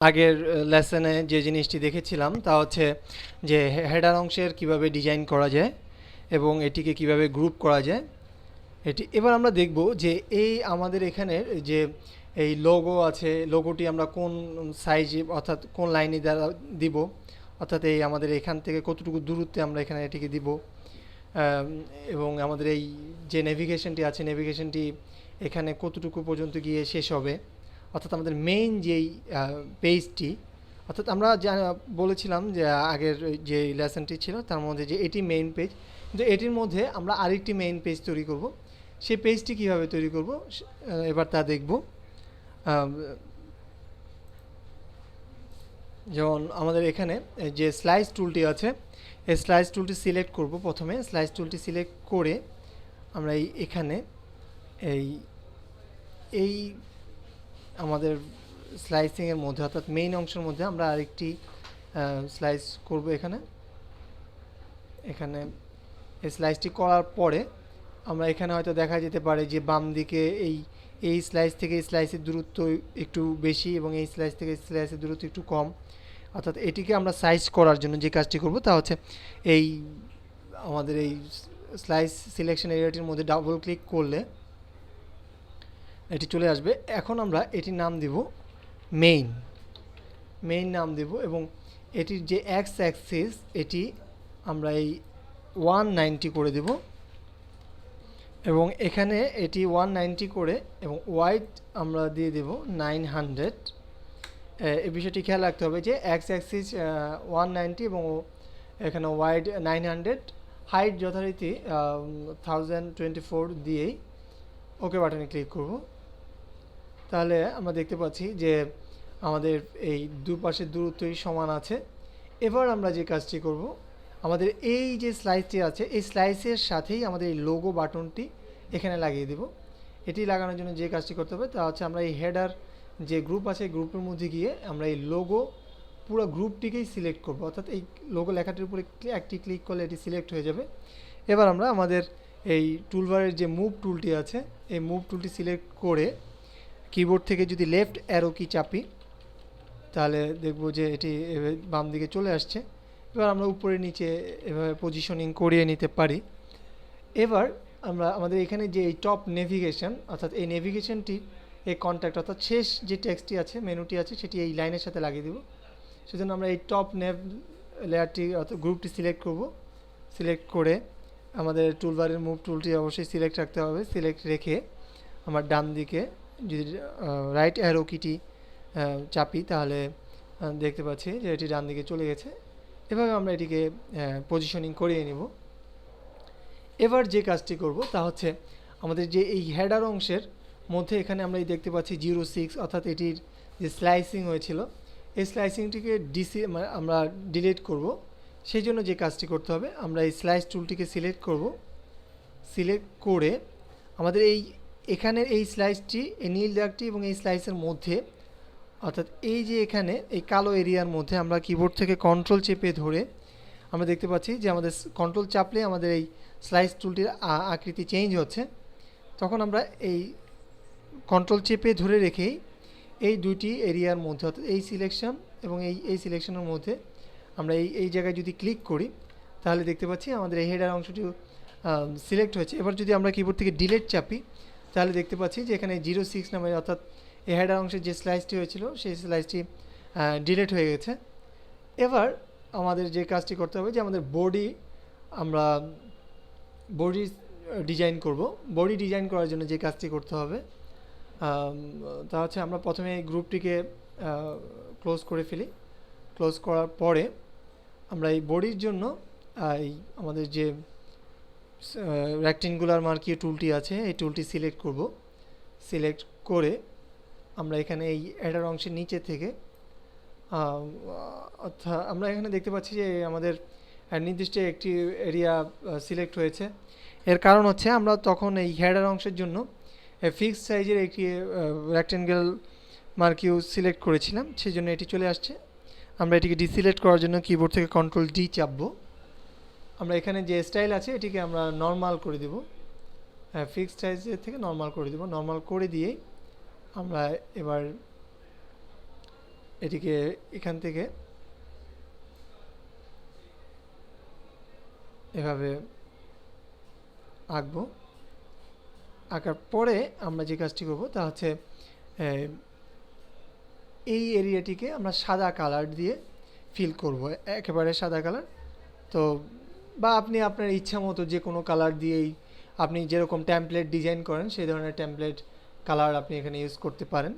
আগের লেসনে যে জিনিসটি দেখেছিলাম তা হচ্ছে যে হেডার অংশের কিভাবে ডিজাইন করা যায় এবং এটিকে কিভাবে গ্রুপ করা যায়। এবার আমরা দেখব যে এই আমাদের এখানের যে এই লোগো আছে, লোগোটি আমরা কোন সাইজে অর্থাৎ কোন লাইনে দ্বারা দিব, অর্থাৎ এই আমাদের এখান থেকে কতটুকু দূরত্বে আমরা এখানে এটিকে দিব। এবং আমাদের এই যে নেভিগেশনটি আছে, নেভিগেশনটি এখানে কতটুকু পর্যন্ত গিয়ে শেষ হবে, অর্থাৎ আমাদের মেইন যেই পেজটি, অর্থাৎ আমরা যা বলেছিলাম যে আগের যে লেসনটি ছিল তার মধ্যে যে এটি মেইন পেজ, কিন্তু এটির মধ্যে আমরা আরেকটি মেইন পেজ তৈরি করব। সেই পেজটি কীভাবে তৈরি করব এবার তা দেখব। যেমন আমাদের এখানে যে স্লাইস টুলটি আছে, এই স্লাইস টুলটি সিলেক্ট করব। প্রথমে স্লাইস টুলটি সিলেক্ট করে আমরা এখানে এই এই আমাদের স্লাইসিংয়ের মধ্যে অর্থাৎ মেইন অংশের মধ্যে আমরা আরেকটি স্লাইস করব। এখানে এই স্লাইসটি করার পরে আমরা এখানে হয়তো দেখা যেতে পারে যে বাম দিকে এই স্লাইস থেকে এই স্লাইসের দূরত্ব একটু বেশি এবং এই স্লাইস থেকে স্লাইসের দূরত্ব একটু কম। অর্থাৎ এটিকে আমরা সাইজ করার জন্য যে কাজটি করব তা হচ্ছে এই আমাদের এই স্লাইস সিলেকশন এরিয়াটির মধ্যে ডাবল ক্লিক করলে এটি চলে আসবে। এখন আমরা এটির নাম দেব মেইন নাম দেব এবং এটির যে এক্স অ্যাক্সিস এটি আমরা এই 190 করে দেব এবং এখানে এটি 190 করে এবং ওয়াইড আমরা দিয়ে দেব 900। এই বিষয়টি খেয়াল রাখতে হবে যে এক্স অ্যাক্সিস 190 এবং এখানে ওয়াইড 900, হাইট যথারীতি 1024 দিয়েই ওকে বাটনে ক্লিক করব। তাহলে আমরা দেখতে পাচ্ছি যে আমাদের এই দুপাশের দূরত্বই সমান আছে। এবার আমরা যে কাজটি করব, আমাদের এই যে স্লাইসটি আছে এই স্লাইসের সাথেই আমাদের এই লোগো বাটনটি এখানে লাগিয়ে দেব। এটি লাগানোর জন্য যে কাজটি করতে হবে তা হচ্ছে আমরা এই হেডার যে গ্রুপ আছে গ্রুপের মধ্যে গিয়ে আমরা এই লোগো পুরো গ্রুপটিকেই সিলেক্ট করব, অর্থাৎ এই লোগো লেখাটির উপরে একটি ক্লিক করলে এটি সিলেক্ট হয়ে যাবে। এবার আমরা আমাদের এই টুলবারের যে মুভ টুলটি আছে এই মুভ টুলটি সিলেক্ট করে কিবোর্ড থেকে যদি লেফট অ্যারো কি চাপি তাহলে দেখব যে এটি বাম দিকে চলে আসছে। এবার আমরা উপরে নিচে এভাবে পজিশনিং করিয়ে নিতে পারি। এবার আমরা আমাদের এখানে যে এই টপ নেভিগেশন অর্থাৎ এই নেভিগেশনটি এই কন্ট্যাক্ট অর্থাৎ শেষ যে টেক্সটটি আছে মেনুটি আছে সেটি এই লাইনের সাথে লাগিয়ে দেব। সেজন্য আমরা এই টপ নেভ লেয়ারটি অর্থাৎ গ্রুপটি সিলেক্ট করব। সিলেক্ট করে আমাদের টুলবারের মুভ টুলটি অবশ্যই সিলেক্ট রাখতে হবে। সিলেক্ট রেখে আমার ডান দিকে যদি রাইট অ্যারো কিটি চাপি তাহলে দেখতে পাচ্ছি যে এটি ডান দিকে চলে গেছে। এভাবে আমরা এটিকে পজিশনিং করিয়ে নেব। এবার যে কাজটি করব তা হচ্ছে আমাদের যে এই হেডার অংশের মধ্যে এখানে আমরা দেখতে পাচ্ছি 06 অর্থাৎ এটির যে স্লাইসিং হয়েছিল এই স্লাইসিংটিকে আমরা ডিলিট করব। সেই জন্য যে কাজটি করতে হবে আমরা এই স্লাইস টুলটিকে সিলেক্ট করব। সিলেক্ট করে আমাদের এখানের এই স্লাইসটি এই নীল দাগটি এবং এই স্লাইসের মধ্যে অর্থাৎ এই যে এখানে এই কালো এরিয়ার মধ্যে আমরা কিবোর্ড থেকে কন্ট্রোল চেপে ধরে আমরা দেখতে পাচ্ছি যে আমাদের কন্ট্রোল চাপলে আমাদের এই স্লাইস টুলটির আকৃতি চেঞ্জ হচ্ছে। তখন আমরা এই কন্ট্রোল চেপে ধরে রেখেই এই দুটি এরিয়ার মধ্যে অর্থাৎ এই সিলেকশন এবং এই সিলেকশনের মধ্যে আমরা এই জায়গায় যদি ক্লিক করি তাহলে দেখতে পাচ্ছি আমাদের এই হেডার অংশটি সিলেক্ট হয়েছে। এবার যদি আমরা কিবোর্ড থেকে ডিলিট চাপি তাহলে দেখতে পাচ্ছি যে এখানে 06 নামে অর্থাৎ এই হেডার অংশের যে স্লাইসটি হয়েছিল সেই স্লাইসটি ডিলিট হয়ে গেছে। এবার আমাদের যে কাজটি করতে হবে যে আমাদের আমরা বডি ডিজাইন করব। বডি ডিজাইন করার জন্য যে কাজটি করতে হবে তা হচ্ছে আমরা প্রথমে এই গ্রুপটিকে ক্লোজ করে ফেলি। ক্লোজ করার পরে আমরা এই বডির জন্য এই আমাদের যে রেক্টেঙ্গুলার মার্কিং টুলটি আছে এই টুলটি সিলেক্ট করব। সিলেক্ট করে আমরা এখানে এই হেডার অংশের নিচে থেকে অর্থাৎ আমরা এখানে দেখতে পাচ্ছি যে আমাদের নির্দিষ্ট একটি এরিয়া সিলেক্ট হয়েছে। এর কারণ হচ্ছে আমরা তখন এই হেডার অংশের জন্য ফিক্সড সাইজের একটি রেক্টেঙ্গেল মার্কিউ সিলেক্ট করেছিলাম, সেই জন্য এটি চলে আসছে। আমরা এটিকে ডিসিলেক্ট করার জন্য কিবোর্ড থেকে কন্ট্রোল ডি চাপবো। আমরা এখানে যে স্টাইল আছে এটিকে আমরা নর্মাল করে দেব। ফিক্সড সাইজের থেকে নর্মাল করে দেব। নর্মাল করে দিয়ে আমরা এবার এটিকে এখান থেকে এভাবে আঁকবো। আঁকার পরে আমরা যে কাজটি করব তা হচ্ছে এই এরিয়াটিকে আমরা সাদা কালার দিয়ে ফিল করব, একেবারে সাদা কালার। তো বা আপনি আপনার ইচ্ছা মতো যে কোনো কালার দিয়েই, আপনি যেরকম টেমপ্লেট ডিজাইন করেন সেই ধরনের টেমপ্লেট কালার আপনি এখানে ইউজ করতে পারেন,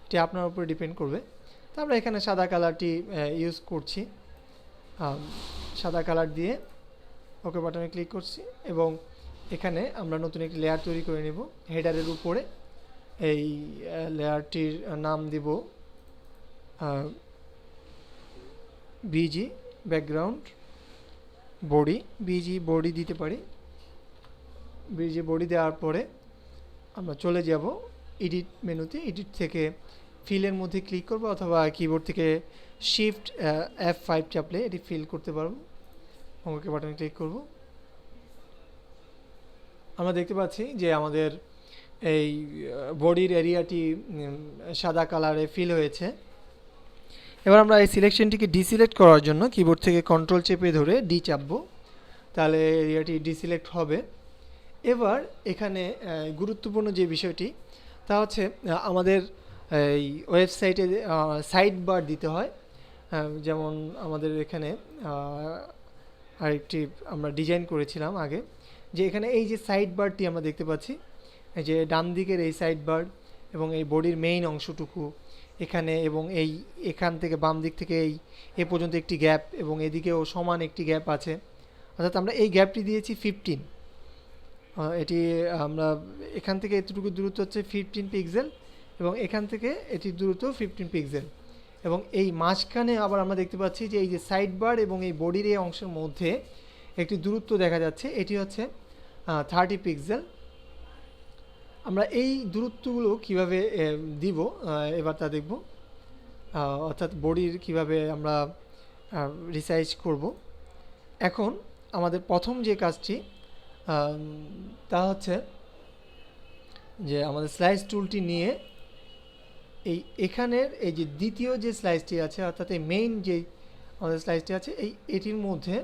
এটি আপনার উপরে ডিপেন্ড করবে। তো আমরা এখানে সাদা কালারটি ইউজ করছি। সাদা কালার দিয়ে ওকে বাটনে ক্লিক করছি এবং এখানে আমরা নতুন একটি লেয়ার তৈরি করে নেব। হেডারের উপরে এই লেয়ারটির নাম দিব busy background body, busy body দিতে পারি। বিজি বডি দেওয়ার পরে আমরা চলে যাব এডিট মেনুতে। এডিট থেকে ফিলের মধ্যে ক্লিক করব অথবা কিবোর্ড থেকে শিফট F5 চাপলে এটি ফিল করতে পারবো। ওকে বাটনে ক্লিক করব। আমরা দেখতে পাচ্ছি যে আমাদের এই বডির এরিয়াটি সাদা কালারে ফিল হয়েছে। এবার আমরা এই সিলেকশনটিকে ডিসিলেক্ট করার জন্য কিবোর্ড থেকে কন্ট্রোল চেপে ধরে ডি চাপবো, তাহলে এরিয়াটি ডিসিলেক্ট হবে। এবার এখানে গুরুত্বপূর্ণ যে বিষয়টি তা হচ্ছে আমাদের এই ওয়েবসাইটে সাইড বার দিতে হয়। যেমন আমাদের এখানে আরেকটি আমরা ডিজাইন করেছিলাম আগে, যে এখানে এই যে সাইড বারটি আমরা দেখতে পাচ্ছি, এই যে ডান দিকের এই সাইড বার এবং এই বডির মেইন অংশটুকু এখানে, এবং এই এখান থেকে বাম দিক থেকে এই পর্যন্ত একটি গ্যাপ এবং এদিকেও সমান একটি গ্যাপ আছে, অর্থাৎ আমরা এই গ্যাপটি দিয়েছি 15। এটি আমরা এখান থেকে এতটুকু দূরত্ব হচ্ছে 15 পিক্সেল এবং এখান থেকে এটির দূরত্ব 15 পিক্সেল। এবং এই মাঝখানে আবার আমরা দেখতে পাচ্ছি যে এই যে সাইড বার এবং এই বডির এই অংশের মধ্যে একটি দূরত্ব দেখা যাচ্ছে, এটি হচ্ছে 30 পিক্সেল। আমরা এই দূরত্বগুলো কিভাবে দিব এবার তা দেখব, অর্থাৎ বডির কিভাবে আমরা রিসাইজ করব। এখন আমাদের প্রথম যে কাজটি তা হচ্ছে যে আমাদের স্লাইস টুলটি নিয়ে এখানের এই যে দ্বিতীয় যে স্লাইসটি আছে, অর্থাৎ এই মেইন যে আমাদের স্লাইসটি আছে এটির মধ্যে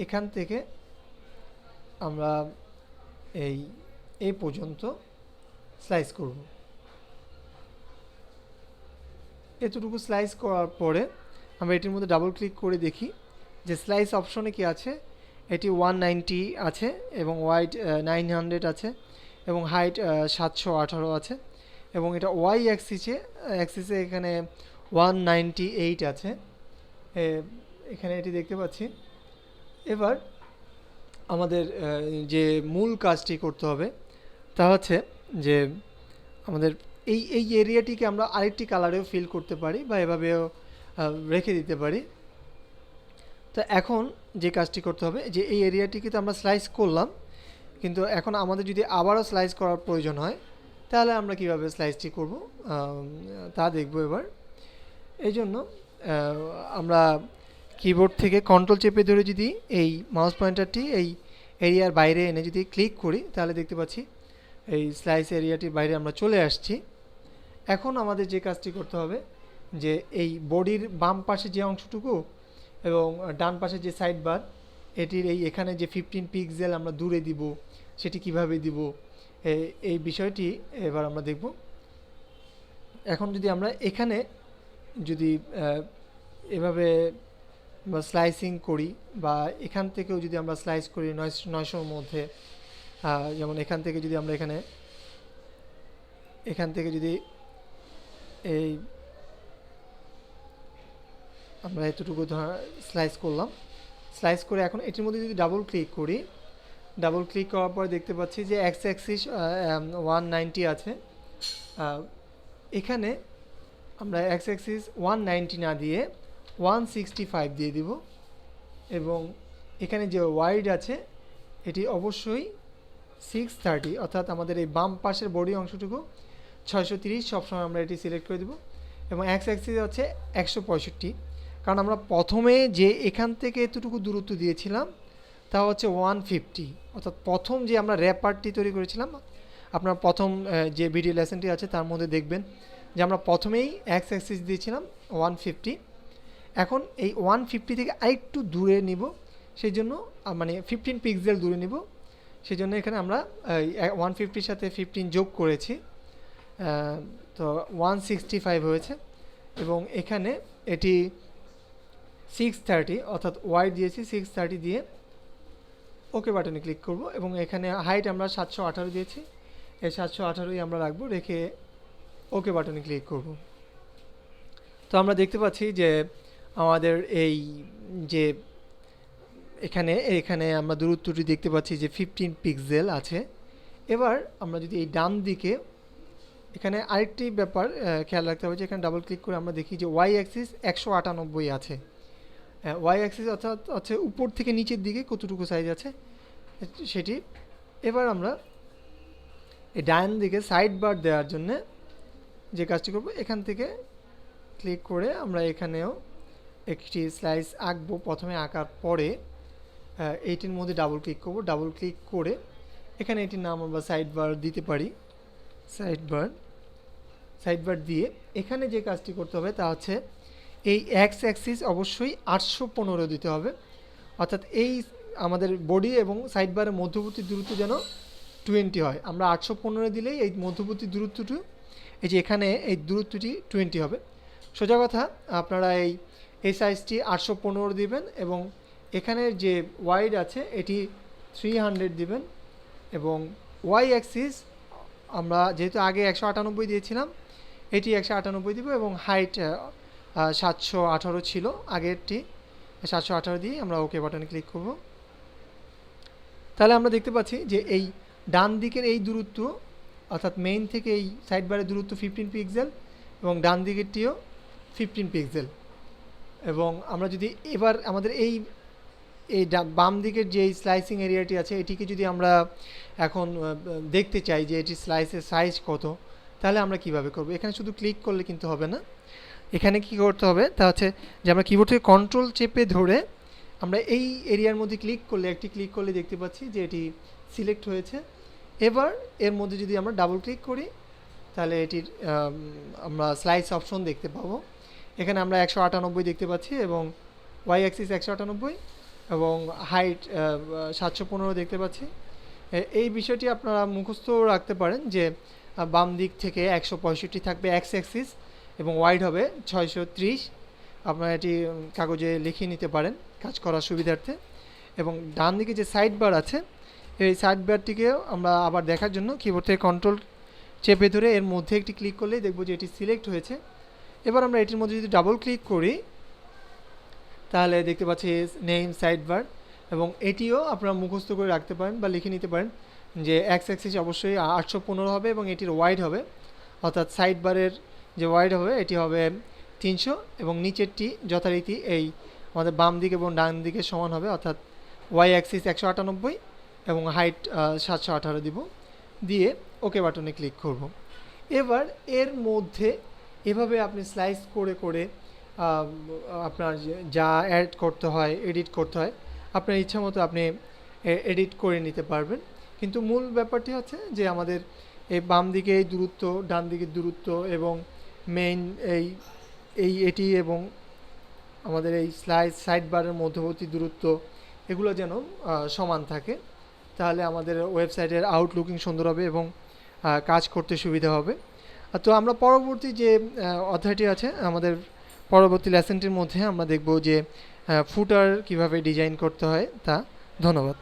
এখান থেকে আমরা এই পর্যন্ত স্লাইস করব। এতটুকু স্লাইস করার পরে আমরা এটির মধ্যে ডাবল ক্লিক করে দেখি যে স্লাইস অপশনে কি আছে। এটি 190 আছে এবং ওয়াইড 900 আছে এবং হাইট 718 আছে এবং এটা ওয়াই অ্যাক্সিসে এখানে 198 আছে, এখানে এটি দেখতে পাচ্ছি। এবার আমাদের যে মূল কাজটি করতে হবে তা হচ্ছে যে আমাদের এই এরিয়াটিকে আমরা আরেকটি কালারেও ফিল করতে পারি বা এভাবেও রেখে দিতে পারি। তো এখন যে কাজটি করতে হবে যে এই এরিয়াটিকে তো আমরা স্লাইস করলাম, কিন্তু এখন আমাদের যদি আবারও স্লাইস করার প্রয়োজন হয় তাহলে আমরা কিভাবে স্লাইসটি করব তা দেখব এবার। এই জন্য আমরা কিবোর্ড থেকে কন্ট্রোল চেপে ধরে যদি এই মাউস পয়েন্টারটি এই এরিয়ার বাইরে এনে যদি ক্লিক করি তাহলে দেখতে পাচ্ছি এই স্লাইস এরিয়াটির বাইরে আমরা চলে আসছি। এখন আমাদের যে কাজটি করতে হবে যে এই বডির বাম পাশে যে অংশটুকু এবং ডান পাশে যে সাইড বার এটির এখানে যে 15 পিক্সেল আমরা দূরে দিব সেটি কিভাবে দিব এই বিষয়টি এবার আমরা দেখব। এখন যদি আমরা এখানে যদি এভাবে স্লাইসিং করি বা এখান থেকেও যদি আমরা স্লাইস করি 900-র মধ্যে, যেমন এখান থেকে যদি আমরা এখান থেকে যদি আমরা এতটুকু স্লাইস করলাম, স্লাইস করে এখন এটির মধ্যে যদি ডাবল ক্লিক করি, ডাবল ক্লিক করার পর দেখতে পাচ্ছি যে এক্স অ্যাক্সিস 190 আছে। এখানে আমরা এক্স অ্যাক্সিস 190 না দিয়ে 165 দিয়ে দিব এবং এখানে যে ওয়াইড আছে এটি অবশ্যই 630, অর্থাৎ আমাদের এই বাম পাশের বডি অংশটুকু 630 সবসময় আমরা এটি সিলেক্ট করে দেব এবং এক্স অ্যাক্সিস হচ্ছে 165, কারণ আমরা প্রথমে যে এখান থেকে এতটুকু দূরত্ব দিয়েছিলাম তা হচ্ছে 150, অর্থাৎ প্রথম যে আমরা র্যাপারটি তৈরি করেছিলাম, আপনার প্রথম যে ভিডিও লেসনটি আছে তার মধ্যে দেখবেন যে আমরা প্রথমেই এক্স অ্যাক্সিস দিয়েছিলাম 150, এখন এই 150 থেকে আরেকটু দূরে নিব, সেই জন্য মানে 15 পিক্সেল দূরে নিব, সেই জন্য এখানে আমরা 150-র সাথে 15 যোগ করেছি, তো 165 হয়েছে। এবং এখানে এটি 630 অর্থাৎ ওয়াইড দিয়েছি, 630 দিয়ে ওকে বাটনে ক্লিক করব। এবং এখানে হাইট আমরা 718 দিয়েছি, এই 718ই আমরা রাখবো, রেখে ওকে বাটনে ক্লিক করব। তো আমরা দেখতে পাচ্ছি যে আমাদের এই যে এখানে আমরা দূরত্বটি দেখতে পাচ্ছি যে 15 পিক্সেল আছে। এবার আমরা যদি এই ডান দিকে এখানে আরেকটি ব্যাপার খেয়াল রাখতে হবে যে এখানে ডাবল ক্লিক করে আমরা দেখি যে ওয়াই অ্যাক্সিস 198 আছে। ওয়াই অ্যাক্সিস অর্থাৎ হচ্ছে উপর থেকে নিচের দিকে কতটুকু সাইজ আছে সেটি। এবার আমরা এই ডান দিকে সাইড বার দেওয়ার জন্য যে কাজটি করব, এখান থেকে ক্লিক করে আমরা এখানেও একটি স্লাইস আঁকবো। প্রথমে আঁকার পরে এইটির মধ্যে ডাবল ক্লিক করব, ডাবল ক্লিক করে এখানে এটির নাম আমরা সাইড বার দিতে পারি, সাইড বার দিয়ে এখানে যে কাজটি করতে হবে তা হচ্ছে এই এক্স অ্যাক্সিস অবশ্যই 815 দিতে হবে, অর্থাৎ এই আমাদের বডি এবং সাইড বারের মধ্যবর্তী দূরত্ব যেন 20 হয়। আমরা 815 দিলেই এই মধ্যবর্তী দূরত্বটি, এই যে এখানে এই দূরত্বটি 20 হবে। সোজা কথা, আপনারা এই সাইজটি 815 দিবেন এবং এখানে যে ওয়াইড আছে এটি 300 দিবেন। এবং ওয়াই অ্যাক্সিস আমরা যেহেতু আগে 198 দিয়েছিলাম, এটি 198 দিব এবং হাইট 718 ছিল আগেরটি, 718 দিয়ে আমরা ওকে বাটনে ক্লিক করব। তাহলে আমরা দেখতে পাচ্ছি যে এই ডান দিকের এই দূরত্ব অর্থাৎ মেইন থেকে এই সাইড বারের দূরত্ব 15 পিক্সেল এবং ডান দিকেরটিও 15 পিক্সেল। এবং আমরা যদি এবার আমাদের এই বাম দিকের যে স্লাইসিং এরিয়াটি আছে এটিকে যদি আমরা এখন দেখতে চাই যে এটি স্লাইসের সাইজ কত, তাহলে আমরা কিভাবে করব? এখানে শুধু ক্লিক করলে কিন্তু হবে না, এখানে কি করতে হবে তা হচ্ছে যে আমরা কিবোর্ড থেকে কন্ট্রোল চেপে ধরে আমরা এই এরিয়ার মধ্যে ক্লিক করলে দেখতে পাচ্ছি যে এটি সিলেক্ট হয়েছে। এবার এর মধ্যে যদি আমরা ডাবল ক্লিক করি তাহলে এটির আমরা স্লাইস অপশন দেখতে পাবো। এখানে আমরা 198 দেখতে পাচ্ছি এবং ওয়াই অ্যাক্সিস 198 এবং হাইট 715 দেখতে পাচ্ছি। এই বিষয়টি আপনারা মুখস্থ রাখতে পারেন যে বাম দিক থেকে 165 থাকবে এক্স অ্যাক্সিস এবং ওয়াইড হবে 630। আপনারা এটি কাগজে লিখে নিতে পারেন কাজ করার সুবিধার্থে। এবং ডান দিকে যে সাইড বার আছে এই সাইড বারটিকেও আমরা আবার দেখার জন্য কিবোর্ড থেকে কন্ট্রোল চেপে ধরে এর মধ্যে একটি ক্লিক করলেই দেখব যে এটি সিলেক্ট হয়েছে। এবার আমরা এটির মধ্যে যদি ডাবল ক্লিক করি তাহলে দেখতে পাচ্ছি নেম সাইড বার, এবং এটিও আপনারা মুখস্থ করে রাখতে পারেন বা লিখে নিতে পারেন যে এক্স অ্যাক্সিস অবশ্যই 815 হবে এবং এটির ওয়াইড হবে অর্থাৎ সাইড বারের যে ওয়াইড হবে এটি হবে 300 এবং নিচেরটি যথারীতি এই আমাদের বাম দিক এবং ডান দিকে সমান হবে, অর্থাৎ ওয়াই অ্যাক্সিস 198 এবং হাইট 718 দিব, দিয়ে ওকে বাটনে ক্লিক করব। এবার এর মধ্যে এভাবে আপনি স্লাইস করে করে আপনার যা অ্যাড করতে হয় এডিট করতে হয় আপনার ইচ্ছা মতো আপনি এডিট করে নিতে পারবেন। কিন্তু মূল ব্যাপারটি হচ্ছে যে আমাদের এই বাম দিকে এই দূরত্ব, ডান দিকের দূরত্ব এবং মেইন এটি এবং আমাদের এই সাইড বারের মধ্যবর্তী দূরত্ব এগুলো যেন সমান থাকে, তাহলে আমাদের ওয়েবসাইটের আউটলুকিং সুন্দর হবে এবং কাজ করতে সুবিধা হবে। তো আমরা পরবর্তী যে অধ্যায়টি আছে আমাদের পরবর্তী লেসনটির মধ্যে আমরা দেখব যে ফুটার কিভাবে ডিজাইন করতে হয় তা। ধন্যবাদ।